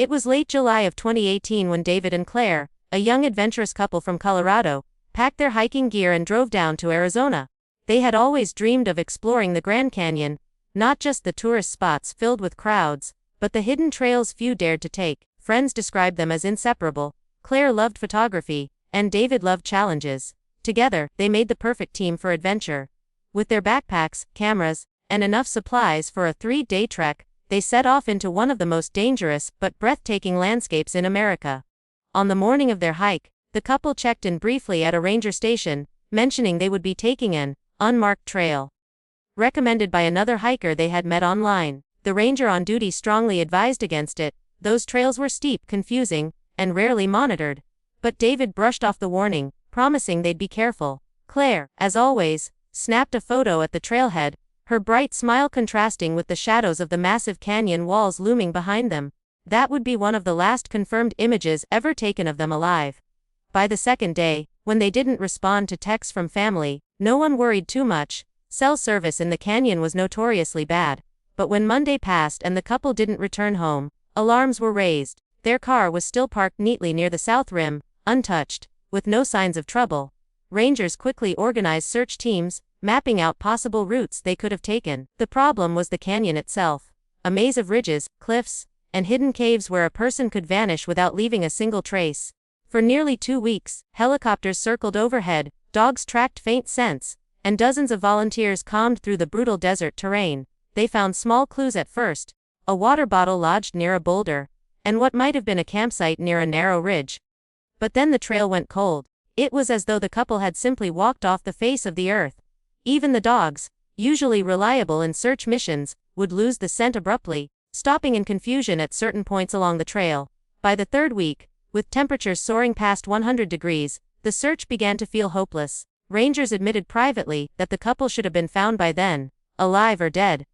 It was late July of 2018 when David and Claire, a young adventurous couple from Colorado, packed their hiking gear and drove down to Arizona. They had always dreamed of exploring the Grand Canyon, not just the tourist spots filled with crowds, but the hidden trails few dared to take. Friends described them as inseparable. Claire loved photography, and David loved challenges. Together, they made the perfect team for adventure. With their backpacks, cameras, and enough supplies for a 3-day trek, they set off into one of the most dangerous but breathtaking landscapes in America. On the morning of their hike, the couple checked in briefly at a ranger station, mentioning they would be taking an unmarked trail recommended by another hiker they had met online. The ranger on duty strongly advised against it. Those trails were steep, confusing, and rarely monitored. But David brushed off the warning, promising they'd be careful. Claire, as always, snapped a photo at the trailhead, her bright smile contrasting with the shadows of the massive canyon walls looming behind them. That would be one of the last confirmed images ever taken of them alive. By the second day, when they didn't respond to texts from family, no one worried too much. Cell service in the canyon was notoriously bad. But when Monday passed and the couple didn't return home, alarms were raised. Their car was still parked neatly near the south rim, untouched, with no signs of trouble. Rangers quickly organized search teams, mapping out possible routes they could have taken. The problem was the canyon itself. A maze of ridges, cliffs, and hidden caves where a person could vanish without leaving a single trace. For nearly 2 weeks, helicopters circled overhead, dogs tracked faint scents, and dozens of volunteers combed through the brutal desert terrain. They found small clues at first: a water bottle lodged near a boulder, and what might have been a campsite near a narrow ridge. But then the trail went cold. It was as though the couple had simply walked off the face of the earth. Even the dogs, usually reliable in search missions, would lose the scent abruptly, stopping in confusion at certain points along the trail. By the 3rd week, with temperatures soaring past 100 degrees, the search began to feel hopeless. Rangers admitted privately that the couple should have been found by then, alive or dead.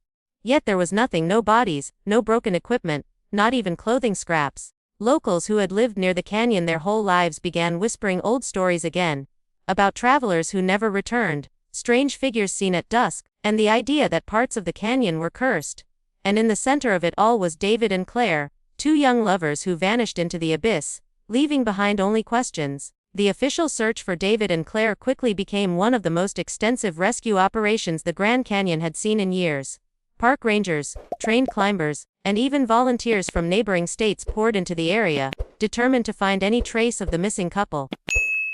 Yet there was nothing: no bodies, no broken equipment, not even clothing scraps. Locals who had lived near the canyon their whole lives began whispering old stories again, about travelers who never returned, strange figures seen at dusk, and the idea that parts of the canyon were cursed. And in the center of it all was David and Claire, 2 young lovers who vanished into the abyss, leaving behind only questions. The official search for David and Claire quickly became one of the most extensive rescue operations the Grand Canyon had seen in years. Park rangers, trained climbers, and even volunteers from neighboring states poured into the area, determined to find any trace of the missing couple.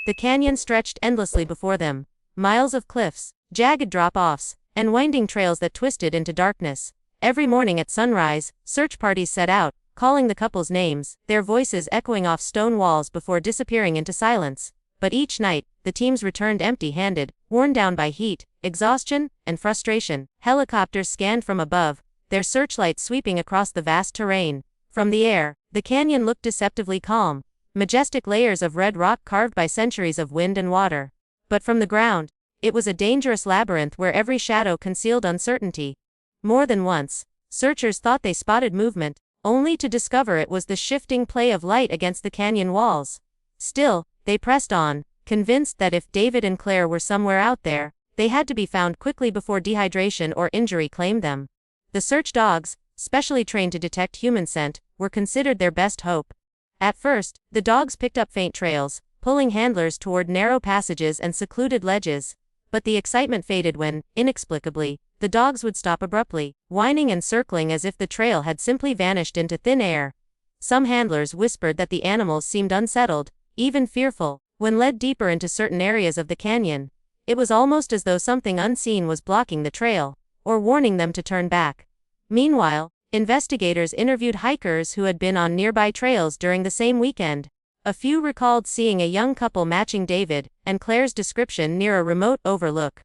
The canyon stretched endlessly before them. Miles of cliffs, jagged drop-offs, and winding trails that twisted into darkness. Every morning at sunrise, search parties set out, calling the couple's names, their voices echoing off stone walls before disappearing into silence. But each night, the teams returned empty-handed, worn down by heat, exhaustion, and frustration. Helicopters scanned from above, their searchlights sweeping across the vast terrain. From the air, the canyon looked deceptively calm, majestic layers of red rock carved by centuries of wind and water. But from the ground, it was a dangerous labyrinth where every shadow concealed uncertainty. More than once, searchers thought they spotted movement, only to discover it was the shifting play of light against the canyon walls. Still, they pressed on, convinced that if David and Claire were somewhere out there, they had to be found quickly before dehydration or injury claimed them. The search dogs, specially trained to detect human scent, were considered their best hope. At first, the dogs picked up faint trails, pulling handlers toward narrow passages and secluded ledges. But the excitement faded when, inexplicably, the dogs would stop abruptly, whining and circling as if the trail had simply vanished into thin air. Some handlers whispered that the animals seemed unsettled, even fearful, when led deeper into certain areas of the canyon. It was almost as though something unseen was blocking the trail, or warning them to turn back. Meanwhile, investigators interviewed hikers who had been on nearby trails during the same weekend. A few recalled seeing a young couple matching David and Claire's description near a remote overlook.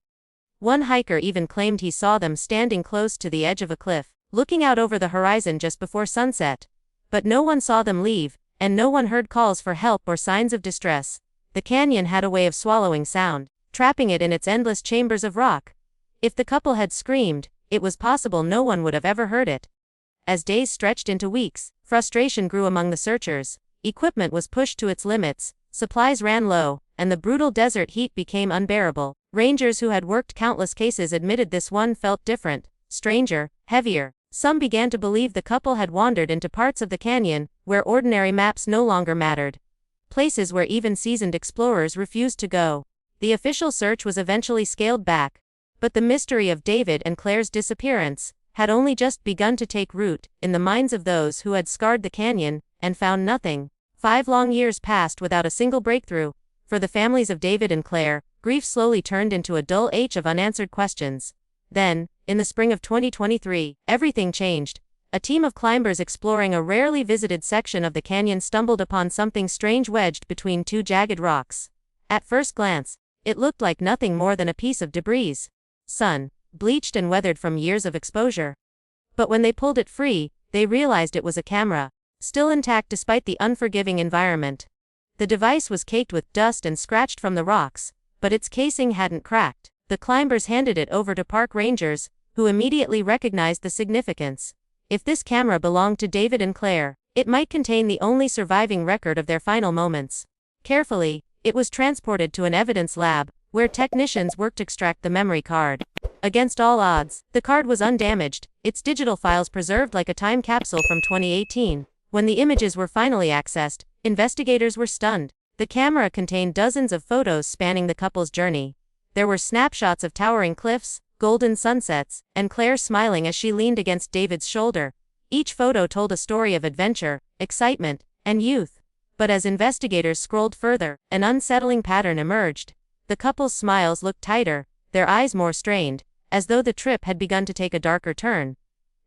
One hiker even claimed he saw them standing close to the edge of a cliff, looking out over the horizon just before sunset. But no one saw them leave, and no one heard calls for help or signs of distress. The canyon had a way of swallowing sound, trapping it in its endless chambers of rock. If the couple had screamed, it was possible no one would have ever heard it. As days stretched into weeks, frustration grew among the searchers. Equipment was pushed to its limits, supplies ran low, and the brutal desert heat became unbearable. Rangers who had worked countless cases admitted this one felt different, stranger, heavier. Some began to believe the couple had wandered into parts of the canyon where ordinary maps no longer mattered. Places where even seasoned explorers refused to go. The official search was eventually scaled back. But the mystery of David and Claire's disappearance had only just begun to take root in the minds of those who had scoured the canyon and found nothing. 5 long years passed without a single breakthrough. For the families of David and Claire, grief slowly turned into a dull ache of unanswered questions. Then, in the spring of 2023, everything changed. A team of climbers exploring a rarely visited section of the canyon stumbled upon something strange wedged between 2 jagged rocks. At first glance, it looked like nothing more than a piece of debris. Sun, bleached and weathered from years of exposure. But when they pulled it free, they realized it was a camera, still intact despite the unforgiving environment. The device was caked with dust and scratched from the rocks, but its casing hadn't cracked. The climbers handed it over to park rangers, who immediately recognized the significance. If this camera belonged to David and Claire, it might contain the only surviving record of their final moments. Carefully, it was transported to an evidence lab, where technicians worked to extract the memory card. Against all odds, the card was undamaged, its digital files preserved like a time capsule from 2018. When the images were finally accessed, investigators were stunned. The camera contained dozens of photos spanning the couple's journey. There were snapshots of towering cliffs, golden sunsets, and Claire smiling as she leaned against David's shoulder. Each photo told a story of adventure, excitement, and youth. But as investigators scrolled further, an unsettling pattern emerged. The couple's smiles looked tighter, their eyes more strained, as though the trip had begun to take a darker turn.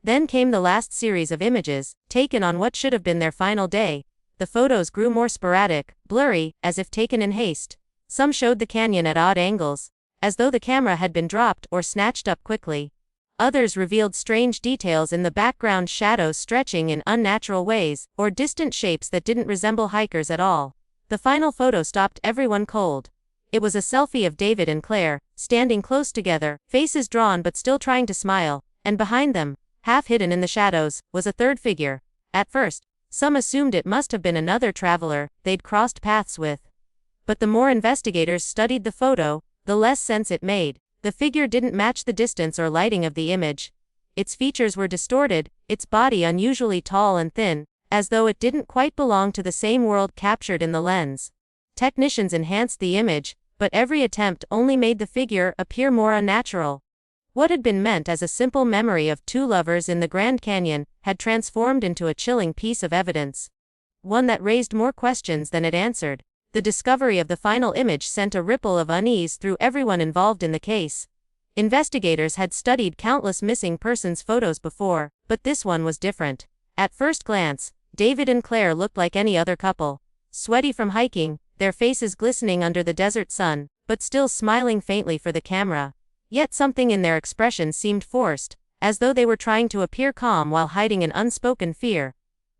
Then came the last series of images, taken on what should have been their final day. The photos grew more sporadic, blurry, as if taken in haste. Some showed the canyon at odd angles, as though the camera had been dropped or snatched up quickly. Others revealed strange details in the background, shadows stretching in unnatural ways, or distant shapes that didn't resemble hikers at all. The final photo stopped everyone cold. It was a selfie of David and Claire, standing close together, faces drawn but still trying to smile, and behind them, half hidden in the shadows, was a third figure. At first, some assumed it must have been another traveler they'd crossed paths with. But the more investigators studied the photo, the less sense it made. The figure didn't match the distance or lighting of the image. Its features were distorted, its body unusually tall and thin, as though it didn't quite belong to the same world captured in the lens. Technicians enhanced the image, but every attempt only made the figure appear more unnatural. What had been meant as a simple memory of 2 lovers in the Grand Canyon had transformed into a chilling piece of evidence. One that raised more questions than it answered. The discovery of the final image sent a ripple of unease through everyone involved in the case. Investigators had studied countless missing persons photos before, but this one was different. At first glance, David and Claire looked like any other couple. Sweaty from hiking, their faces glistening under the desert sun, but still smiling faintly for the camera. Yet something in their expression seemed forced, as though they were trying to appear calm while hiding an unspoken fear.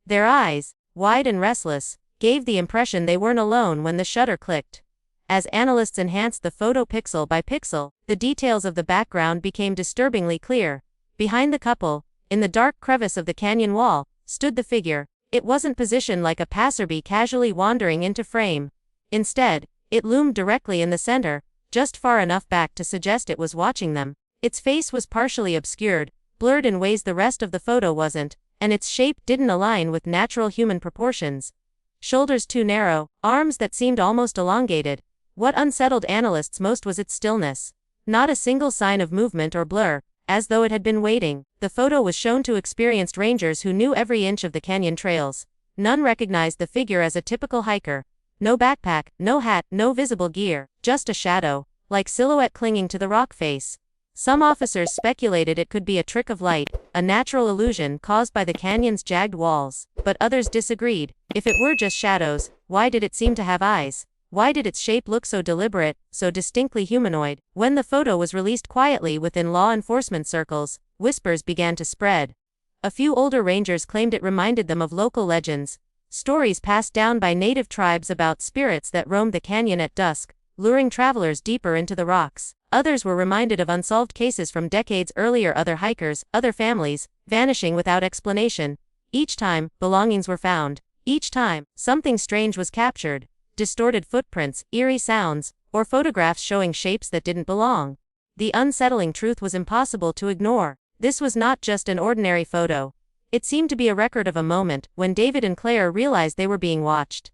Their eyes, wide and restless, gave the impression they weren't alone when the shutter clicked. As analysts enhanced the photo pixel by pixel, the details of the background became disturbingly clear. Behind the couple, in the dark crevice of the canyon wall, stood the figure. It wasn't positioned like a passerby casually wandering into frame. Instead, it loomed directly in the center, just far enough back to suggest it was watching them. Its face was partially obscured, blurred in ways the rest of the photo wasn't, and its shape didn't align with natural human proportions. Shoulders too narrow, arms that seemed almost elongated. What unsettled analysts most was its stillness. Not a single sign of movement or blur, as though it had been waiting. The photo was shown to experienced rangers who knew every inch of the canyon trails. None recognized the figure as a typical hiker. No backpack, no hat, no visible gear, just a shadow, like silhouette clinging to the rock face. Some officers speculated it could be a trick of light, a natural illusion caused by the canyon's jagged walls, but others disagreed. If it were just shadows, why did it seem to have eyes? Why did its shape look so deliberate, so distinctly humanoid? When the photo was released quietly within law enforcement circles, whispers began to spread. A few older rangers claimed it reminded them of local legends, stories passed down by native tribes about spirits that roamed the canyon at dusk, luring travelers deeper into the rocks. Others were reminded of unsolved cases from decades earlier, other hikers, other families, vanishing without explanation. Each time, belongings were found. Each time, something strange was captured. Distorted footprints, eerie sounds, or photographs showing shapes that didn't belong. The unsettling truth was impossible to ignore. This was not just an ordinary photo. It seemed to be a record of a moment when David and Claire realized they were being watched.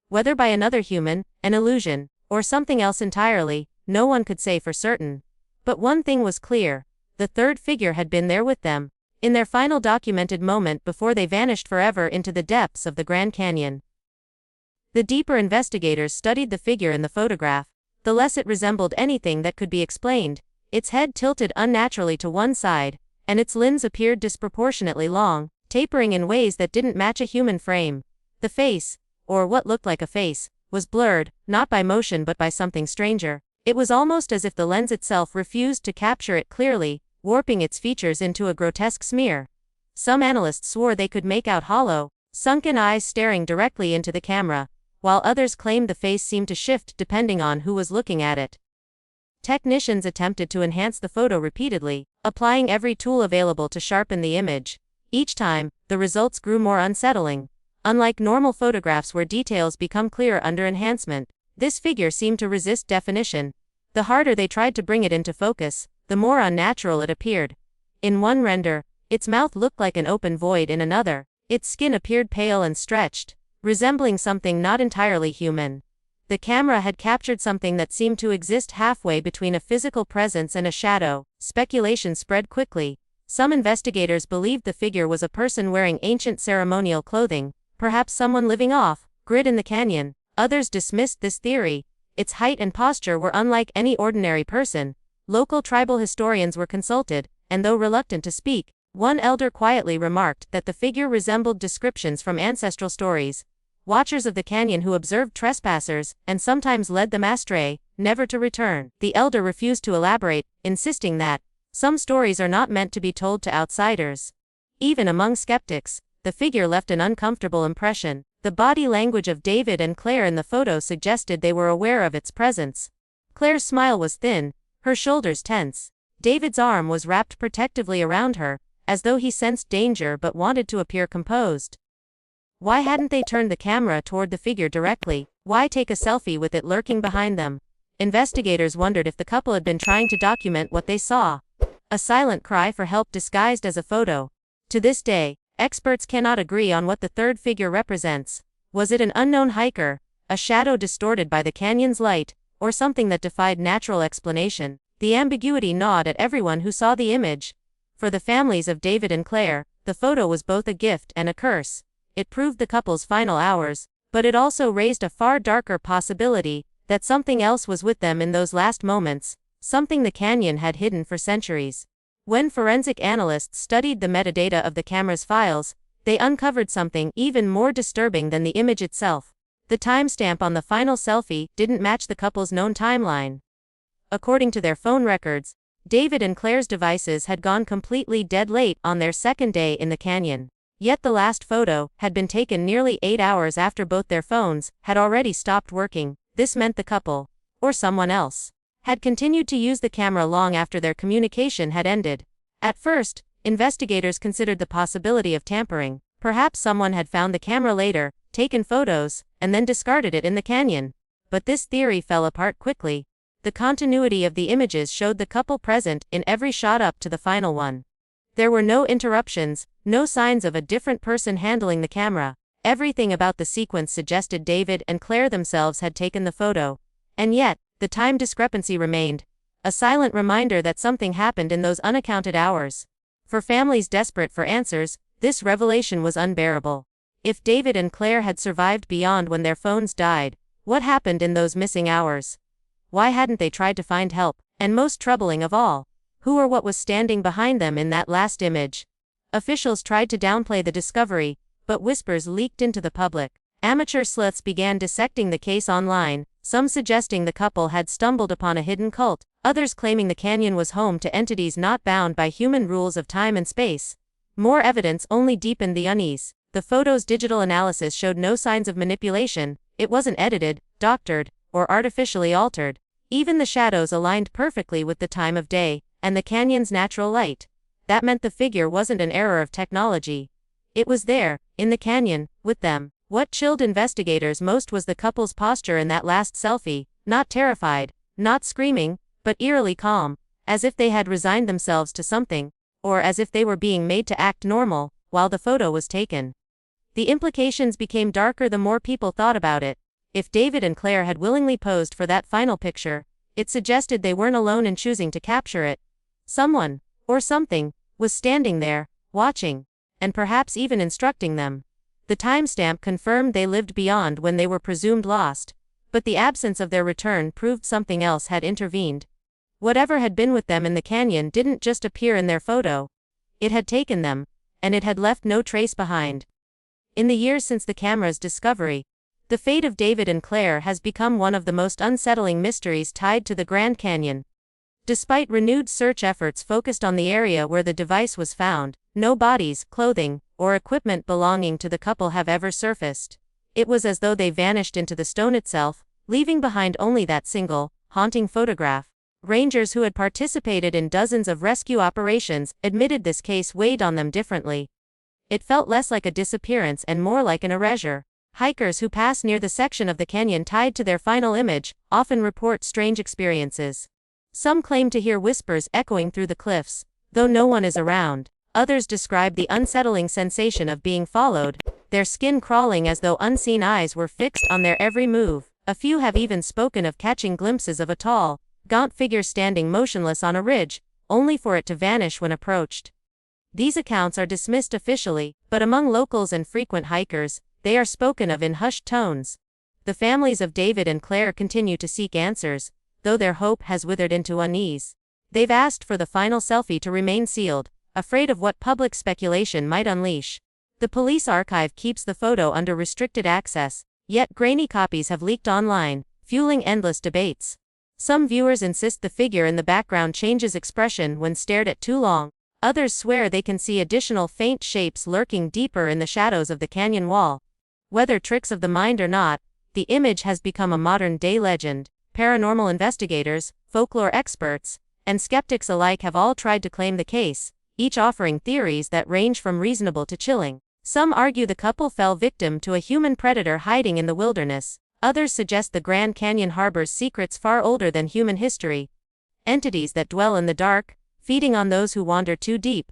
Whether by another human, an illusion, or something else entirely, no one could say for certain. But one thing was clear: the third figure had been there with them, in their final documented moment before they vanished forever into the depths of the Grand Canyon. The deeper investigators studied the figure in the photograph, the less it resembled anything that could be explained. Its head tilted unnaturally to one side, and its limbs appeared disproportionately long, tapering in ways that didn't match a human frame. The face, or what looked like a face, was blurred, not by motion but by something stranger. It was almost as if the lens itself refused to capture it clearly, warping its features into a grotesque smear. Some analysts swore they could make out hollow, sunken eyes staring directly into the camera, while others claimed the face seemed to shift depending on who was looking at it. Technicians attempted to enhance the photo repeatedly, applying every tool available to sharpen the image. Each time, the results grew more unsettling. Unlike normal photographs where details become clearer under enhancement, this figure seemed to resist definition. The harder they tried to bring it into focus, the more unnatural it appeared. In one render, its mouth looked like an open void. In another, its skin appeared pale and stretched, resembling something not entirely human. The camera had captured something that seemed to exist halfway between a physical presence and a shadow. Speculation spread quickly. Some investigators believed the figure was a person wearing ancient ceremonial clothing, perhaps someone living off-grid in the canyon. Others dismissed this theory. Its height and posture were unlike any ordinary person. Local tribal historians were consulted, and though reluctant to speak, one elder quietly remarked that the figure resembled descriptions from ancestral stories. Watchers of the canyon who observed trespassers, and sometimes led them astray, never to return. The elder refused to elaborate, insisting that some stories are not meant to be told to outsiders. Even among skeptics, the figure left an uncomfortable impression. The body language of David and Claire in the photo suggested they were aware of its presence. Claire's smile was thin, her shoulders tense. David's arm was wrapped protectively around her, as though he sensed danger but wanted to appear composed. Why hadn't they turned the camera toward the figure directly? Why take a selfie with it lurking behind them? Investigators wondered if the couple had been trying to document what they saw. A silent cry for help disguised as a photo. To this day, experts cannot agree on what the third figure represents. Was it an unknown hiker, a shadow distorted by the canyon's light, or something that defied natural explanation? The ambiguity gnawed at everyone who saw the image. For the families of David and Claire, the photo was both a gift and a curse. It proved the couple's final hours, but it also raised a far darker possibility that something else was with them in those last moments, something the canyon had hidden for centuries. When forensic analysts studied the metadata of the camera's files, they uncovered something even more disturbing than the image itself. The timestamp on the final selfie didn't match the couple's known timeline. According to their phone records, David and Claire's devices had gone completely dead late on their second day in the canyon. Yet the last photo had been taken nearly 8 hours after both their phones had already stopped working. This meant the couple, or someone else, had continued to use the camera long after their communication had ended. At first, investigators considered the possibility of tampering. Perhaps someone had found the camera later, taken photos, and then discarded it in the canyon. But this theory fell apart quickly. The continuity of the images showed the couple present in every shot up to the final one. There were no interruptions, no signs of a different person handling the camera. Everything about the sequence suggested David and Claire themselves had taken the photo. And yet, the time discrepancy remained, a silent reminder that something happened in those unaccounted hours. For families desperate for answers, this revelation was unbearable. If David and Claire had survived beyond when their phones died, what happened in those missing hours? Why hadn't they tried to find help? And most troubling of all, who or what was standing behind them in that last image? Officials tried to downplay the discovery, but whispers leaked into the public. Amateur sleuths began dissecting the case online, some suggesting the couple had stumbled upon a hidden cult, others claiming the canyon was home to entities not bound by human rules of time and space. More evidence only deepened the unease. The photo's digital analysis showed no signs of manipulation. It wasn't edited, doctored, or artificially altered. Even the shadows aligned perfectly with the time of day and the canyon's natural light. That meant the figure wasn't an error of technology. It was there, in the canyon, with them. What chilled investigators most was the couple's posture in that last selfie, not terrified, not screaming, but eerily calm, as if they had resigned themselves to something, or as if they were being made to act normal, while the photo was taken. The implications became darker the more people thought about it. If David and Claire had willingly posed for that final picture, it suggested they weren't alone in choosing to capture it. Someone, or something, was standing there, watching, and perhaps even instructing them. The timestamp confirmed they lived beyond when they were presumed lost, but the absence of their return proved something else had intervened. Whatever had been with them in the canyon didn't just appear in their photo. It had taken them, and it had left no trace behind. In the years since the camera's discovery, the fate of David and Claire has become one of the most unsettling mysteries tied to the Grand Canyon. Despite renewed search efforts focused on the area where the device was found, no bodies, clothing, or equipment belonging to the couple have ever surfaced. It was as though they vanished into the stone itself, leaving behind only that single, haunting photograph. Rangers who had participated in dozens of rescue operations admitted this case weighed on them differently. It felt less like a disappearance and more like an erasure. Hikers who pass near the section of the canyon tied to their final image often report strange experiences. Some claim to hear whispers echoing through the cliffs, though no one is around. Others describe the unsettling sensation of being followed, their skin crawling as though unseen eyes were fixed on their every move. A few have even spoken of catching glimpses of a tall, gaunt figure standing motionless on a ridge, only for it to vanish when approached. These accounts are dismissed officially, but among locals and frequent hikers, they are spoken of in hushed tones. The families of David and Claire continue to seek answers, though their hope has withered into unease. They've asked for the final selfie to remain sealed, afraid of what public speculation might unleash. The police archive keeps the photo under restricted access, yet grainy copies have leaked online, fueling endless debates. Some viewers insist the figure in the background changes expression when stared at too long. Others swear they can see additional faint shapes lurking deeper in the shadows of the canyon wall. Whether tricks of the mind or not, the image has become a modern-day legend. Paranormal investigators, folklore experts, and skeptics alike have all tried to claim the case, each offering theories that range from reasonable to chilling. Some argue the couple fell victim to a human predator hiding in the wilderness. Others suggest the Grand Canyon harbors secrets far older than human history. Entities that dwell in the dark, feeding on those who wander too deep.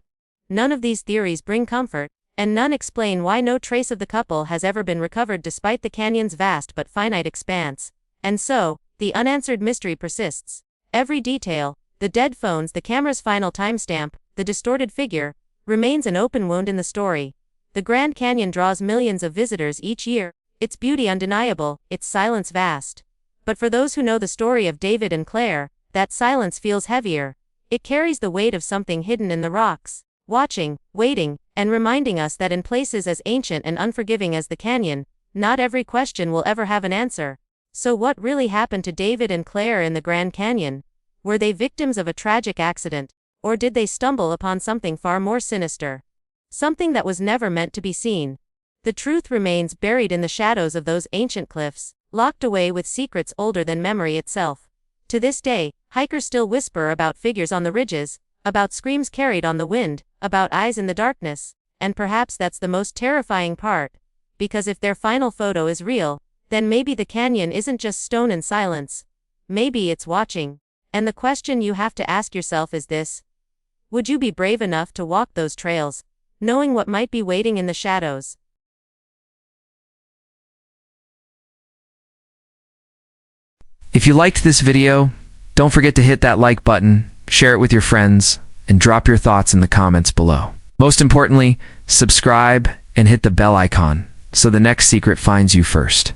None of these theories bring comfort, and none explain why no trace of the couple has ever been recovered despite the canyon's vast but finite expanse. And so, the unanswered mystery persists. Every detail, the dead phones, the camera's final timestamp, the distorted figure, remains an open wound in the story. The Grand Canyon draws millions of visitors each year, its beauty undeniable, its silence vast. But for those who know the story of David and Claire, that silence feels heavier. It carries the weight of something hidden in the rocks, watching, waiting, and reminding us that in places as ancient and unforgiving as the canyon, not every question will ever have an answer. So what really happened to David and Claire in the Grand Canyon? Were they victims of a tragic accident, or did they stumble upon something far more sinister? Something that was never meant to be seen. The truth remains buried in the shadows of those ancient cliffs, locked away with secrets older than memory itself. To this day, hikers still whisper about figures on the ridges, about screams carried on the wind, about eyes in the darkness, and perhaps that's the most terrifying part, because if their final photo is real, then maybe the canyon isn't just stone and silence. Maybe it's watching. And the question you have to ask yourself is this: would you be brave enough to walk those trails, knowing what might be waiting in the shadows? If you liked this video, don't forget to hit that like button, share it with your friends, and drop your thoughts in the comments below. Most importantly, subscribe and hit the bell icon so the next secret finds you first.